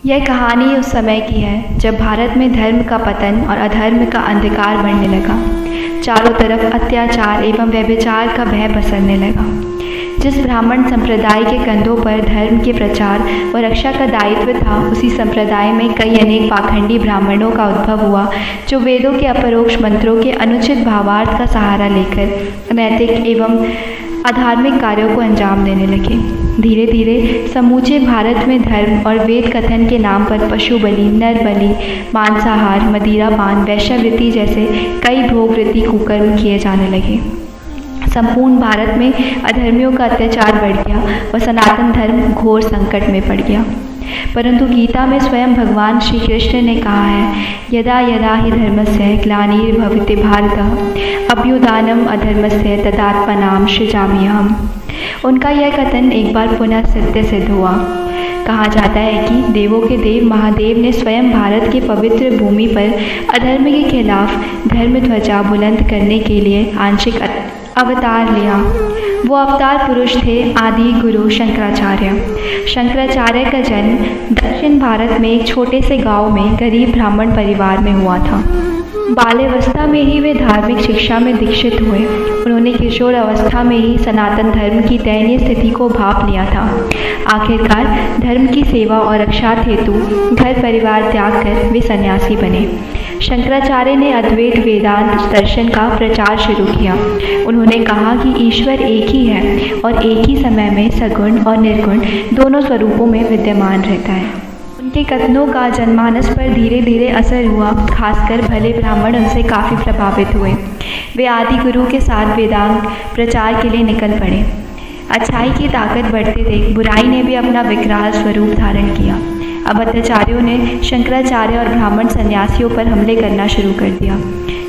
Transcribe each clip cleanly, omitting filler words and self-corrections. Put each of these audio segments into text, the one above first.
यह कहानी उस समय की है जब भारत में धर्म का पतन और अधर्म का अंधकार बढ़ने लगा। चारों तरफ अत्याचार एवं व्यभिचार का भय पसरने लगा। जिस ब्राह्मण संप्रदाय के कंधों पर धर्म के प्रचार व रक्षा का दायित्व था, उसी संप्रदाय में कई अनेक पाखंडी ब्राह्मणों का उद्भव हुआ, जो वेदों के अपरोक्ष मंत्रों के अनुचित भावार्थ का सहारा लेकर अनैतिक एवं अधार्मिक कार्यों को अंजाम देने लगे। धीरे धीरे समूचे भारत में धर्म और वेद कथन के नाम पर पशु बलि, नर बलि, मांसाहार, मदिरापान, वैश्यवृत्ति जैसे कई भोगवृत्ति कुकर्म किए जाने लगे। संपूर्ण भारत में अधर्मियों का अत्याचार बढ़ गया और सनातन धर्म घोर संकट में पड़ गया। परंतु गीता में स्वयं भगवान श्री कृष्ण ने कहा है, यदा यदा हि धर्मस्य ग्लानिर्भवति भारत अभ्युदानम अधर्मस्य तदात्मनाम सृजाम्यहम्। उनका यह कथन एक बार पुनः सत्य सिद्ध हुआ। कहा जाता है कि देवों के देव महादेव ने स्वयं भारत के पवित्र भूमि पर अधर्म के खिलाफ धर्म ध्वजा बुलंद करने के लिए आंशिक अवतार लिया। वो अवतार पुरुष थे आदि गुरु शंकराचार्य। शंकराचार्य का जन्म दक्षिण भारत में एक छोटे से गांव में गरीब ब्राह्मण परिवार में हुआ था। बाल्यावस्था में ही वे धार्मिक शिक्षा में दीक्षित हुए। उन्होंने किशोर अवस्था में ही सनातन धर्म की दयनीय स्थिति को भांप लिया था। आखिरकार धर्म की सेवा और रक्षा हेतु घर परिवार त्याग कर वे सन्यासी बने। शंकराचार्य ने अद्वैत वेदांत दर्शन का प्रचार शुरू किया। उन्होंने कहा कि ईश्वर एक ही है और एक ही समय में सगुण और निर्गुण दोनों स्वरूपों में विद्यमान रहता है। उनके कथनों का जनमानस पर धीरे धीरे असर हुआ। खासकर भले ब्राह्मण उनसे काफ़ी प्रभावित हुए। वे आदि गुरु के साथ वेदांत प्रचार के लिए निकल पड़े। अच्छाई की ताकत बढ़ते देख बुराई ने भी अपना विकराल स्वरूप धारण किया। अब अत्याचारियों ने शंकराचार्य और ब्राह्मण सन्यासियों पर हमले करना शुरू कर दिया।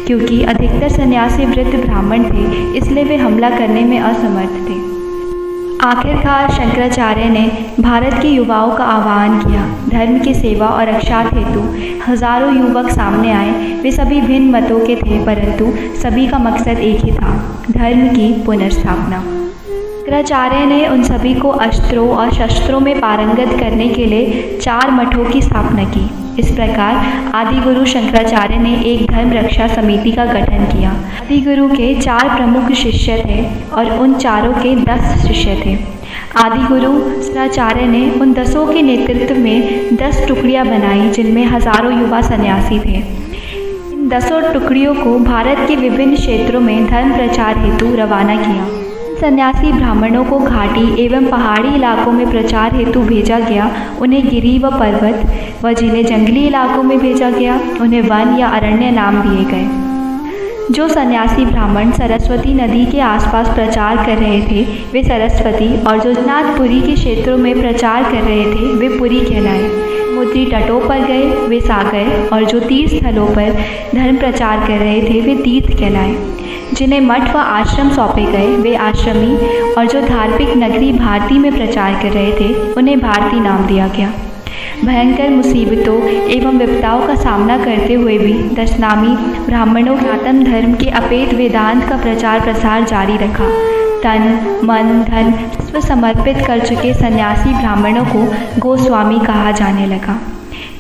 क्योंकि अधिकतर सन्यासी वृद्ध ब्राह्मण थे, इसलिए वे हमला करने में असमर्थ थे। आखिरकार शंकराचार्य ने भारत के युवाओं का आह्वान किया। धर्म की सेवा और रक्षा हेतु हजारों युवक सामने आए। वे सभी भिन्न मतों के थे, परंतु सभी का मकसद एक ही था, धर्म की पुनर्स्थापना। शंकराचार्य ने उन सभी को अस्त्रों और शस्त्रों में पारंगत करने के लिए 4 मठों की स्थापना की। इस प्रकार आदि गुरु शंकराचार्य ने एक धर्म रक्षा समिति का गठन किया। आदि गुरु के 4 प्रमुख शिष्य थे और उन चारों के 10 शिष्य थे। आदि गुरु शंकराचार्य ने उन 10 के नेतृत्व में 10 टुकड़ियां बनाई, जिनमें हजारों युवा सन्यासी थे। इन 10 टुकड़ियों को भारत के विभिन्न क्षेत्रों में धर्म प्रचार हेतु रवाना किया। सन्यासी ब्राह्मणों को घाटी एवं पहाड़ी इलाकों में प्रचार हेतु भेजा गया। उन्हें गिरी व पर्वत व जिन्हें जंगली इलाकों में भेजा गया, उन्हें वन या अरण्य नाम दिए गए। जो सन्यासी ब्राह्मण सरस्वती नदी के आसपास प्रचार कर रहे थे, वे सरस्वती, और जो नाथपुरी के क्षेत्रों में प्रचार कर रहे थे, वे पुरी कहलाए। समुद्री तटों पर गए वे सागर, और जो तीर्थ स्थलों पर धर्म प्रचार कर रहे थे, वे तीर्थ कहलाए। जिन्हें मठ व आश्रम सौंपे गए, वे आश्रमी, और जो धार्मिक नगरी भारती में प्रचार कर रहे थे, उन्हें भारती नाम दिया गया। भयंकर मुसीबतों एवं विपदाओं का सामना करते हुए भी दशनामी ब्राह्मणों ने सनातन धर्म के अपेत वेदांत का प्रचार प्रसार जारी रखा। तन मन धन स्व समर्पित कर चुके सन्यासी ब्राह्मणों को गोस्वामी कहा जाने लगा।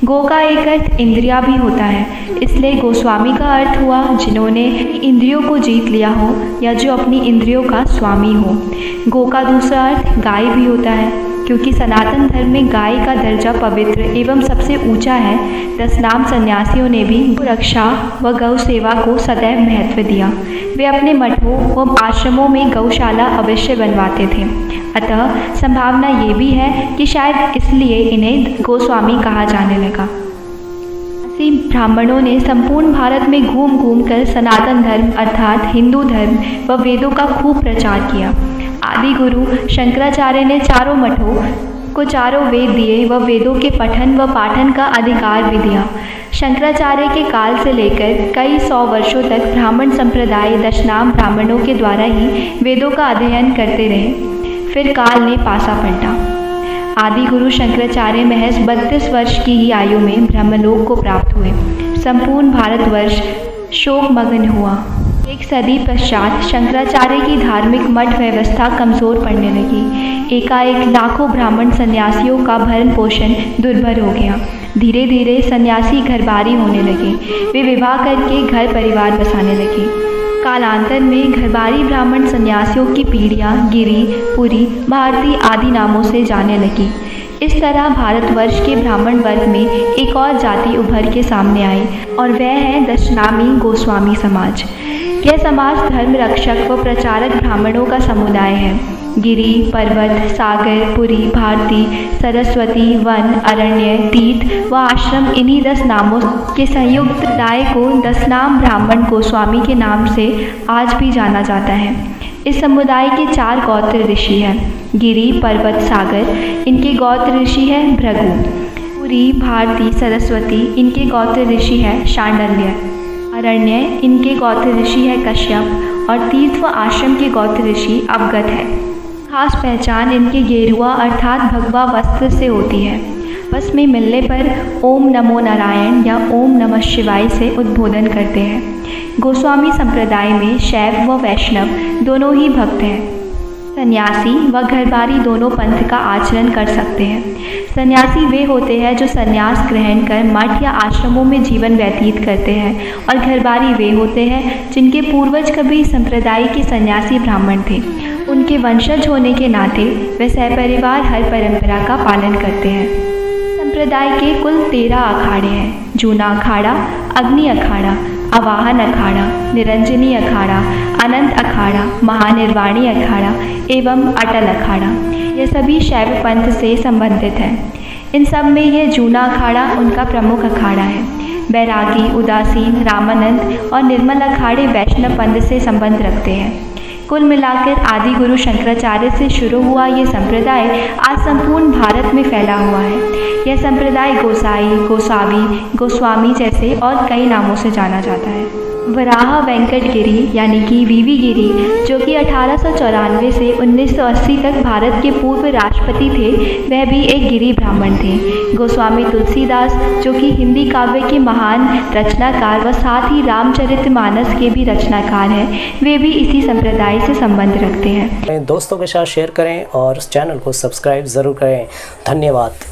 गो का एक अर्थ इंद्रिया भी होता है, इसलिए गोस्वामी का अर्थ हुआ जिन्होंने इंद्रियों को जीत लिया हो या जो अपनी इंद्रियों का स्वामी हो। गो का दूसरा अर्थ गाय भी होता है, क्योंकि सनातन धर्म में गाय का दर्जा पवित्र एवं सबसे ऊंचा है। दशनाम सन्यासियों ने भी गौ रक्षा व गौ सेवा को सदैव महत्व दिया। वे अपने मठों व आश्रमों में गौशाला अवश्य बनवाते थे। अतः संभावना ये भी है कि शायद इसलिए इन्हें गोस्वामी कहा जाने लगा। ब्राह्मणों ने संपूर्ण भारत में घूम घूम कर सनातन धर्म अर्थात हिंदू धर्म व वेदों का खूब प्रचार किया। आदि गुरु शंकराचार्य ने चारों मठों को चारों वेद दिए व वेदों के पठन व पाठन का अधिकार भी दिया। शंकराचार्य के काल से लेकर कई 100 वर्षों तक ब्राह्मण संप्रदाय दशनाम ब्राह्मणों के द्वारा ही वेदों का अध्ययन करते रहे। फिर काल ने पासा पलटा। आदि गुरु शंकराचार्य महज 32 वर्ष की ही आयु में ब्रह्मलोक को प्राप्त हुए। संपूर्ण भारतवर्ष शोकमग्न हुआ। एक सदी पश्चात शंकराचार्य की धार्मिक मठ व्यवस्था कमज़ोर पड़ने लगी। एकाएक लाखों ब्राह्मण सन्यासियों का भरण पोषण दुर्भर हो गया। धीरे धीरे सन्यासी घरबारी होने लगे। वे विवाह करके घर परिवार बसाने लगे। कालांतर में घरबारी ब्राह्मण सन्यासियों की पीढ़ियाँ गिरी, पुरी, भारती आदि नामों से जाने लगी। इस तरह भारतवर्ष के ब्राह्मण वर्ग में एक और जाति उभर के सामने आई और वह है दशनामी गोस्वामी समाज। यह समाज धर्म रक्षक व प्रचारक ब्राह्मणों का समुदाय है। गिरी, पर्वत, सागर, पुरी, भारती, सरस्वती, वन, अरण्य, तीर्थ व आश्रम इन्हीं 10 नामों के संयुक्त समुदाय को दशनाम ब्राह्मण गोस्वामी के नाम से आज भी जाना जाता है। इस समुदाय के 4 गोत्र ऋषि हैं। गिरी, पर्वत, सागर इनके गोत्र ऋषि है भृगु। पुरी, भारती, सरस्वती इनके गोत्र ऋषि है शांडल्य। अरण्य इनके गोत्र ऋषि है कश्यप और तीर्थ व आश्रम के गोत्र ऋषि अवगत है। खास पहचान इनके गेरुआ अर्थात भगवा वस्त्र से होती है। बस में मिलने पर ओम नमो नारायण या ओम नमः शिवाय से उद्बोधन करते हैं। गोस्वामी संप्रदाय में शैव व वैष्णव दोनों ही भक्त हैं। सन्यासी व घरबारी दोनों पंथ का आचरण कर सकते हैं। सन्यासी वे होते हैं जो सन्यास ग्रहण कर मठ या आश्रमों में जीवन व्यतीत करते हैं और घरबारी वे होते हैं जिनके पूर्वज कभी संप्रदाय के सन्यासी ब्राह्मण थे। उनके वंशज होने के नाते वे सहपरिवार हर परंपरा का पालन करते हैं। संप्रदाय के कुल 13 अखाड़े हैं। जूना अखाड़ा, अग्नि अखाड़ा, आवाहन अखाड़ा, निरंजनी अखाड़ा, अनंत अखाड़ा, महानिर्वाणी अखाड़ा एवं अटल अखाड़ा। ये सभी शैव पंथ से संबंधित हैं। इन सब में यह जूना अखाड़ा उनका प्रमुख अखाड़ा है। बैरागी, उदासीन, रामानंद और निर्मल अखाड़े वैष्णव पंथ से संबंध रखते हैं। कुल मिलाकर आदि गुरु शंकराचार्य से शुरू हुआ ये संप्रदाय आज संपूर्ण भारत में फैला हुआ है। यह संप्रदाय गोसाई, गोसावी, गोस्वामी जैसे और कई नामों से जाना जाता है। वराह वेंकट गिरी यानी कि वीवी गिरी, जो कि 1894 से 1980 तक भारत के पूर्व राष्ट्रपति थे, वह भी एक गिरी ब्राह्मण थे। गोस्वामी तुलसीदास, जो कि हिंदी काव्य के महान रचनाकार व साथ ही रामचरितमानस के भी रचनाकार हैं, वे भी इसी संप्रदाय से संबंध रखते हैं। दोस्तों के साथ शेयर करें और चैनल को सब्सक्राइब ज़रूर करें। धन्यवाद।